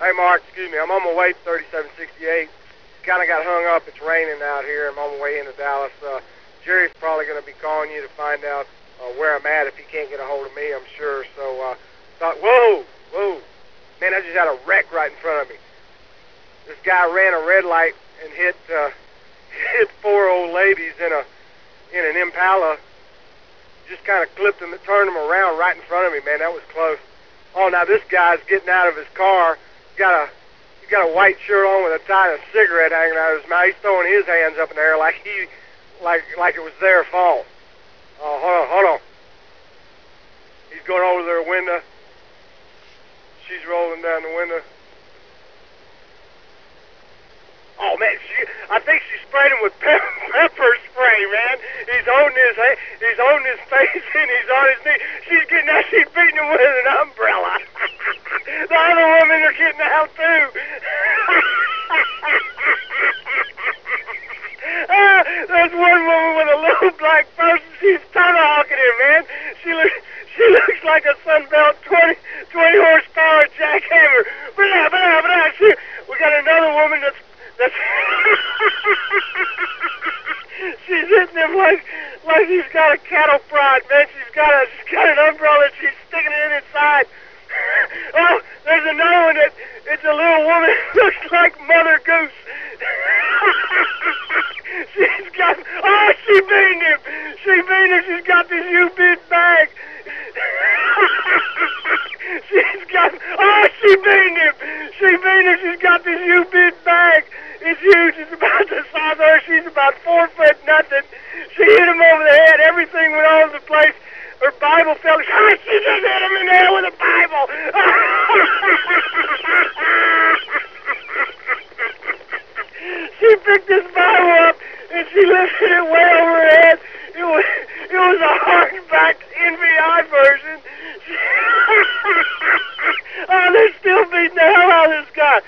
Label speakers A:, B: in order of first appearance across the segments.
A: Hey, Mark, excuse me. I'm on my way to 3768. Kind of got hung up. It's raining out here. I'm on my way into Dallas. Jerry's probably going to be calling you to find out where I'm at if he can't get a hold of me, I'm sure. So, thought, whoa. Man, I just had a wreck right in front of me. This guy ran a red light and hit four old ladies in an Impala. Just kind of clipped them and turned them around right in front of me, man. That was close. Oh, now this guy's getting out of his car. He's got a white shirt on with a tiny cigarette hanging out of his mouth. He's throwing his hands up in the air like it was their fault. Oh, hold on. He's going over to their window. She's rolling down the window. Oh, man, I think she sprayed him with pepper spray, man. He's holding his face and he's on his knee. She's beating him with an umbrella. The other women are getting out, too. There's one woman with a little black person. She's tomahawking him, man. She looks like a Sunbelt 20 horsepower jackhammer. We got another woman that's she's hitting him like he's got a cattle prod, man. She's got an umbrella. She's sticking it in his side. Oh, there's another one it's a little woman that looks like Mother Goose. She beat him. She's got this U-bid bag. She beat him. She's got this U-bid bag. It's huge. It's about the size of her. She's about 4 foot nothing. She hit him over the head. Everything went all over the place. Her Bible fell. She just hit him in the head with a Bible. She picked this Bible up and she lifted it way over her head. It was a hardback NVI version. They're still beating the hell out of this guy.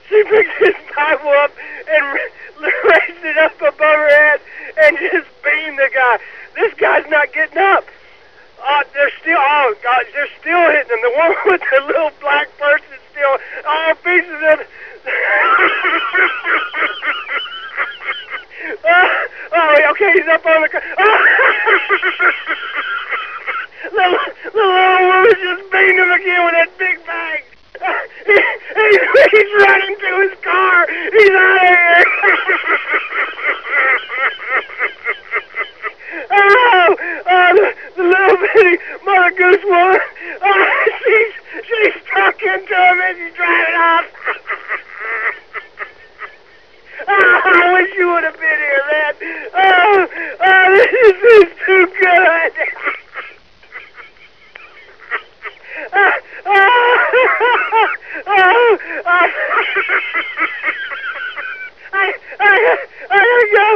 A: She picked his Bible up and raised it up above her head and just beamed the guy. This guy's not getting up. They're still hitting him. The one with the little black person still, all pieces of it. Okay, he's up on the car. The little woman just beamed him again with that big bag. He's running to his car. He's out of here. The little bitty Mother Goose woman. She's stuck into him as he's driving off. I wish you would have been here, man. This is too good. I gotta go.